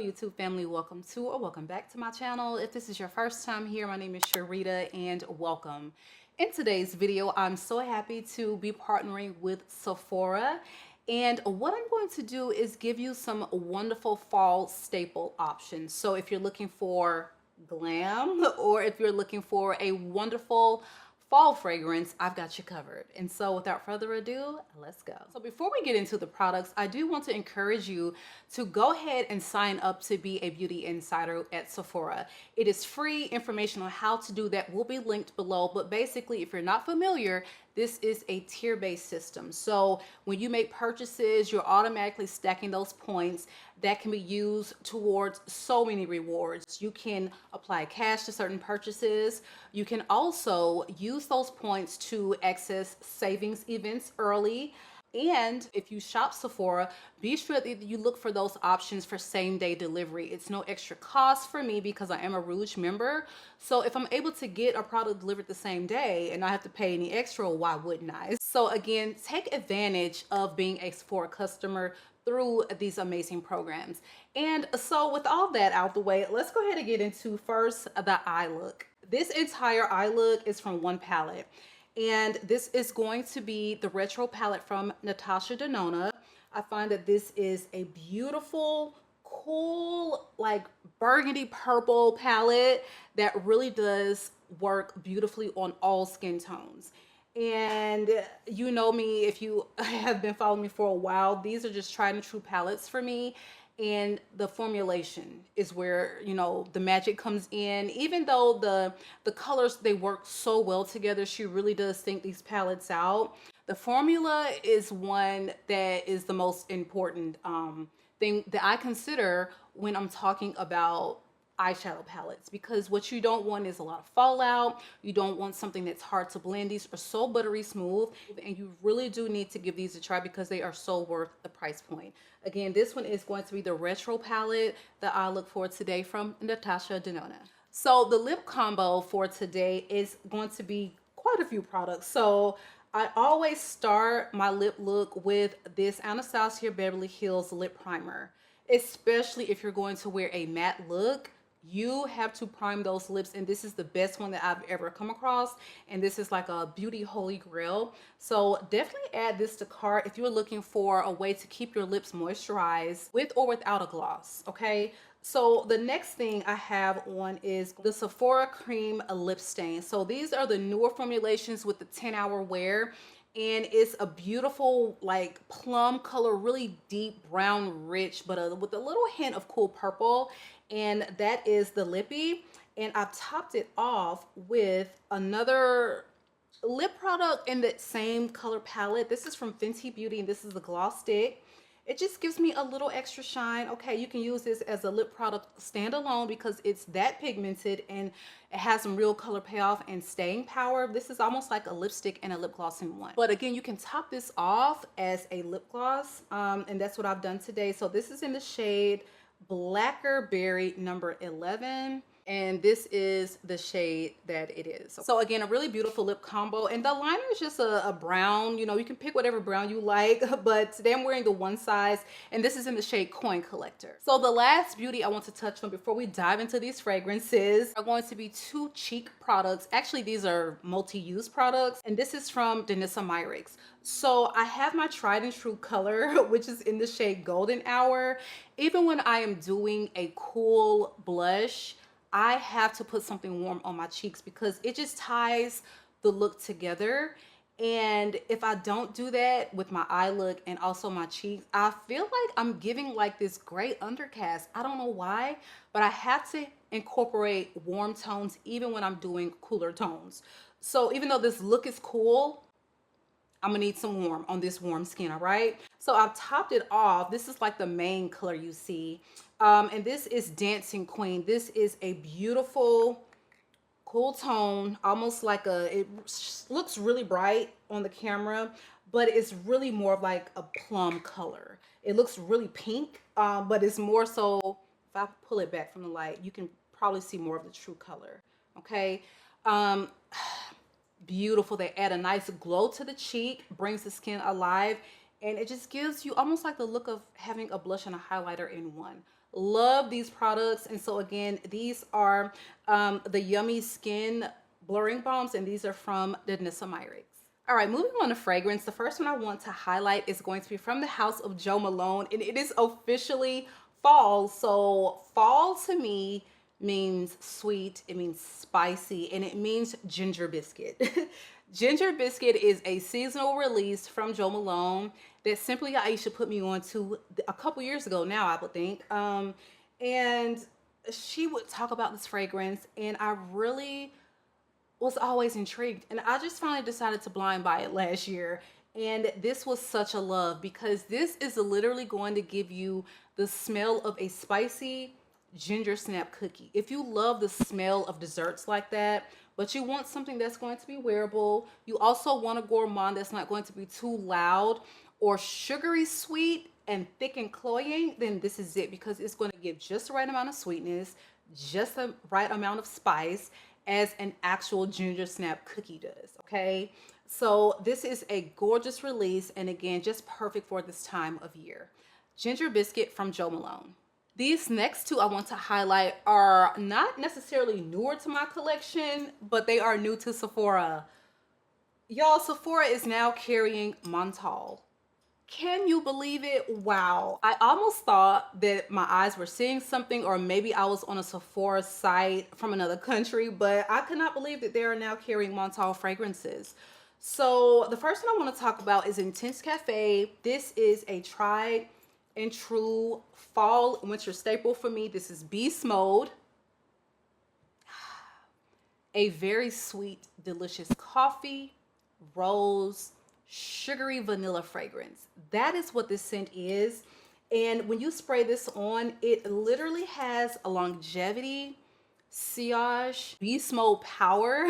YouTube family, welcome to or welcome back to my channel. If this is your first time here, my name is Sharita and welcome. In today's video, I'm so happy to be partnering with Sephora, and what I'm going to do is give you some wonderful fall staple options. So if you're looking for glam or if you're looking for a wonderful fall fragrance, I've got you covered. And so without further ado, let's go. So before we get into the products, I do want to encourage you to go ahead and sign up to be a beauty insider at Sephora. It is free. Information on how to do that will be linked below. But basically, if you're not familiar, this is a tier-based system. So when you make purchases, you're automatically stacking those points that can be used towards so many rewards. You can apply cash to certain purchases. You can also use those points to access savings events early. And if you shop Sephora, be sure that you look for those options for same-day delivery. It's no extra cost for me because I am a Rouge member. So if I'm able to get a product delivered the same day and not have to pay any extra, why wouldn't I? So again, take advantage of being a Sephora customer through these amazing programs. And so with all that out the way, let's go ahead and get into first the eye look. This entire eye look is from one palette. And this is going to be the retro palette from Natasha Denona. I find that this is a beautiful, cool, like burgundy purple palette that really does work beautifully on all skin tones. And you know me, if you have been following me for a while, these are just tried and true palettes for me. And the formulation is where, you know, the magic comes in. Even though the colors, they work so well together, she really does think these palettes out. The formula is one that is the most important thing that I consider when I'm talking about eyeshadow palettes, because what you don't want is a lot of fallout. You don't want something that's hard to blend. These are so buttery smooth, and you really do need to give these a try because they are so worth the price point. Again, this one is going to be the retro palette that I look for today from Natasha Denona. So the lip combo for today is going to be quite a few products. So I always start my lip look with this Anastasia Beverly Hills lip primer, especially if you're going to wear a matte look. You have to prime those lips, and this is the best one that I've ever come across, and this is like a beauty holy grail. So definitely add this to cart if you're looking for a way to keep your lips moisturized with or without a gloss. Okay, so the next thing I have on is the Sephora cream lip stain. So these are the newer formulations with the 10-hour wear, and it's a beautiful like plum color, really deep brown rich, but with a little hint of cool purple. And that is the lippy, and I've topped it off with another lip product in that same color palette. This is from Fenty Beauty, and this is the gloss stick. It just gives me a little extra shine. Okay, you can use this as a lip product standalone because it's that pigmented and it has some real color payoff and staying power. This is almost like a lipstick and a lip gloss in one. But again, you can top this off as a lip gloss, and that's what I've done today. So this is in the shade Blacker Berry number 11, and this is the shade that it is. So again, a really beautiful lip combo, and the liner is just a brown. You know, you can pick whatever brown you like, but today I'm wearing the one size, and this is in the shade Coin Collector. So the last beauty I want to touch on before we dive into these fragrances are going to be two cheek products. Actually, these are multi-use products, and this is from Denona. So I have my tried and true color, which is in the shade Golden Hour. Even when I am doing a cool blush, I have to put something warm on my cheeks because it just ties the look together. And if I don't do that with my eye look and also my cheeks, I feel like I'm giving like this gray undercast. I don't know why, but I have to incorporate warm tones even when I'm doing cooler tones. So even though this look is cool, I'm gonna need some warm on this warm skin, all right? So I've topped it off. This is like the main color you see. And this is Dancing Queen. This is a beautiful, cool tone, almost like it looks really bright on the camera, but it's really more of like a plum color. It looks really pink, but it's more so, if I pull it back from the light, you can probably see more of the true color, okay? Beautiful. They add a nice glow to the cheek, brings the skin alive, and it just gives you almost like the look of having a blush and a highlighter in one. Love these products. And so again, these are the Yummy Skin Blurring Balms, and these are from Denona. All right, moving on to fragrance. The first one I want to highlight is going to be from the house of Jo Malone, and it is officially fall. So fall to me means sweet, it means spicy, and it means ginger biscuit. Ginger biscuit is a seasonal release from Jo Malone that Simply Aisha put me on to a couple years ago now, I would think. And she would talk about this fragrance, and I really was always intrigued, and I just finally decided to blind buy it last year. And this was such a love because this is literally going to give you the smell of a spicy ginger snap cookie. If you love the smell of desserts like that, but you want something that's going to be wearable, you also want a gourmand that's not going to be too loud or sugary sweet and thick and cloying, then this is it, because it's going to give just the right amount of sweetness, just the right amount of spice as an actual ginger snap cookie does. Okay, so this is a gorgeous release, and again, just perfect for this time of year. Ginger biscuit from Jo Malone. These next two I want to highlight are not necessarily newer to my collection, but they are new to Sephora. Y'all, Sephora is now carrying Montale. Can you believe it? Wow. I almost thought that my eyes were seeing something, or maybe I was on a Sephora site from another country, but I could not believe that they are now carrying Montale fragrances. So the first one I want to talk about is Intense Cafe. This is a tried and true fall winter staple for me. This is Beast Mode. A very sweet, delicious coffee, rose, sugary vanilla fragrance. That is what this scent is. And when you spray this on, it literally has a longevity, sillage, beast mode power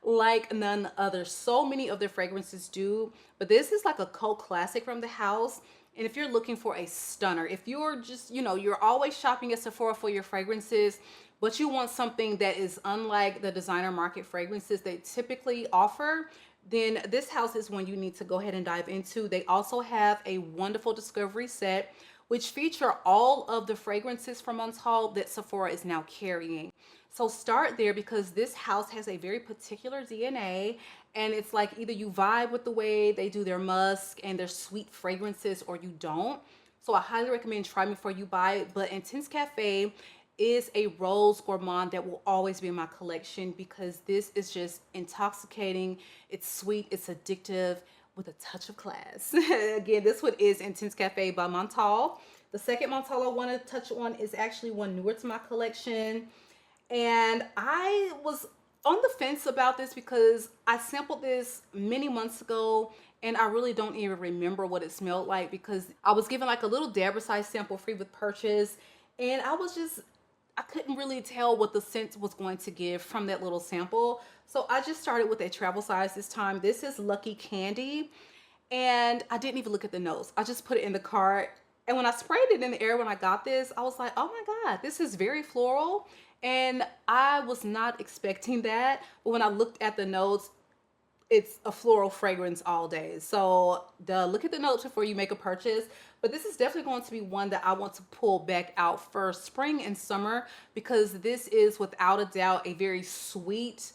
like none other. So many of their fragrances do, but this is like a cult classic from the house. And if you're looking for a stunner, if you're just, you're always shopping at Sephora for your fragrances, but you want something that is unlike the designer market fragrances they typically offer, then this house is one you need to go ahead and dive into. They also have a wonderful discovery set, which feature all of the fragrances from Montale that Sephora is now carrying. So start there, because this house has a very particular DNA, and it's like either you vibe with the way they do their musk and their sweet fragrances, or you don't. So I highly recommend try before you buy it. But Intense Cafe is a rose gourmand that will always be in my collection, because this is just intoxicating. It's sweet, it's addictive with a touch of class. Again, this one is Intense Cafe by Montale. The second Montale I want to touch on is actually one newer to my collection. And I was on the fence about this because I sampled this many months ago, and I really don't even remember what it smelled like, because I was given like a little dabber size sample free with purchase, and I couldn't really tell what the scent was going to give from that little sample. So I just started with a travel size this time. This is Lucky Candy, and I didn't even look at the notes. I just put it in the cart, and when I sprayed it in the air when I got this, I was like, oh my God, this is very floral. And I was not expecting that, but when I looked at the notes, it's a floral fragrance all day. So look at the notes before you make a purchase. But this is definitely going to be one that I want to pull back out for spring and summer, because this is without a doubt a very sweet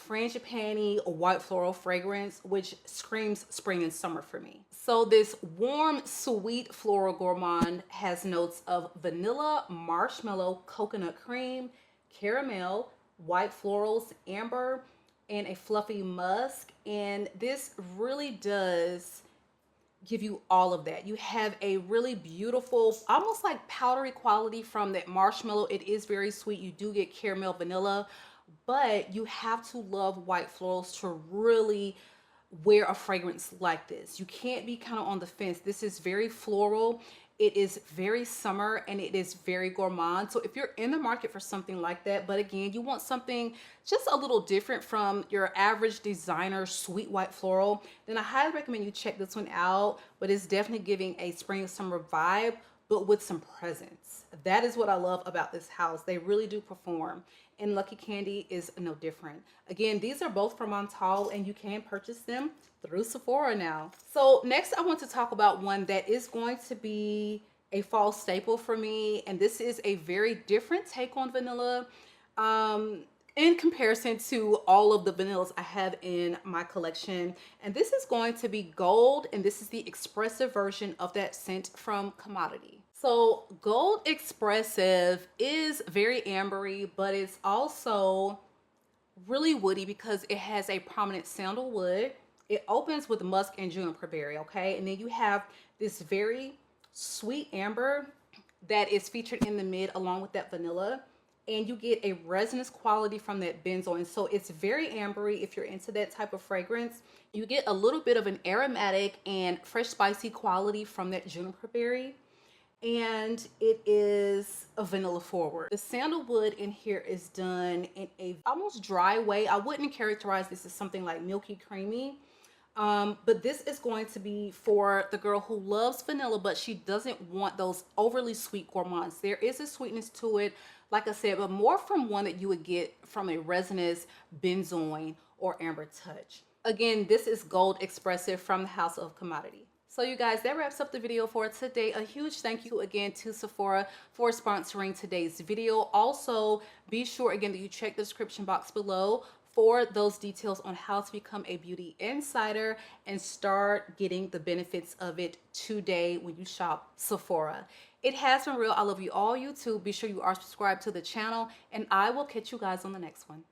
frangipani white floral fragrance, which screams spring and summer for me. So this warm, sweet floral gourmand has notes of vanilla, marshmallow, coconut cream, caramel, white florals, amber, and a fluffy musk. And this really does give you all of that. You have a really beautiful, almost like powdery quality from that marshmallow. It is very sweet. You do get caramel, vanilla, but you have to love white florals to really wear a fragrance like this. You can't be kind of on the fence. This is very floral. It is very summer, and it is very gourmand. So if you're in the market for something like that, but again, you want something just a little different from your average designer sweet white floral, then I highly recommend you check this one out. But it's definitely giving a spring and summer vibe, but with some presence. That is what I love about this house. They really do perform. And Lucky Candy is no different. Again, these are both from Montale, and you can purchase them through Sephora now. So next I want to talk about one that is going to be a fall staple for me, and this is a very different take on vanilla in comparison to all of the vanillas I have in my collection. And this is going to be Gold, and this is the expressive version of that scent from Commodity. So Gold Expressive is very ambery, but it's also really woody because it has a prominent sandalwood. It opens with musk and juniper berry, okay? And then you have this very sweet amber that is featured in the mid along with that vanilla. And you get a resinous quality from that benzoin. So it's very ambery if you're into that type of fragrance. You get a little bit of an aromatic and fresh spicy quality from that juniper berry. And it is a vanilla forward. The sandalwood in here is done in a almost dry way. I wouldn't characterize this as something like milky creamy. But this is going to be for the girl who loves vanilla, but she doesn't want those overly sweet gourmands. There is a sweetness to it, like I said, but more from one that you would get from a resinous benzoin or amber touch. Again, this is Gold Expressive from the House of Commodity. So you guys, that wraps up the video for today. A huge thank you again to Sephora for sponsoring today's video. Also, be sure again that you check the description box below for those details on how to become a beauty insider and start getting the benefits of it today when you shop Sephora. It has been real. I love you all, YouTube. Be sure you are subscribed to the channel, and I will catch you guys on the next one.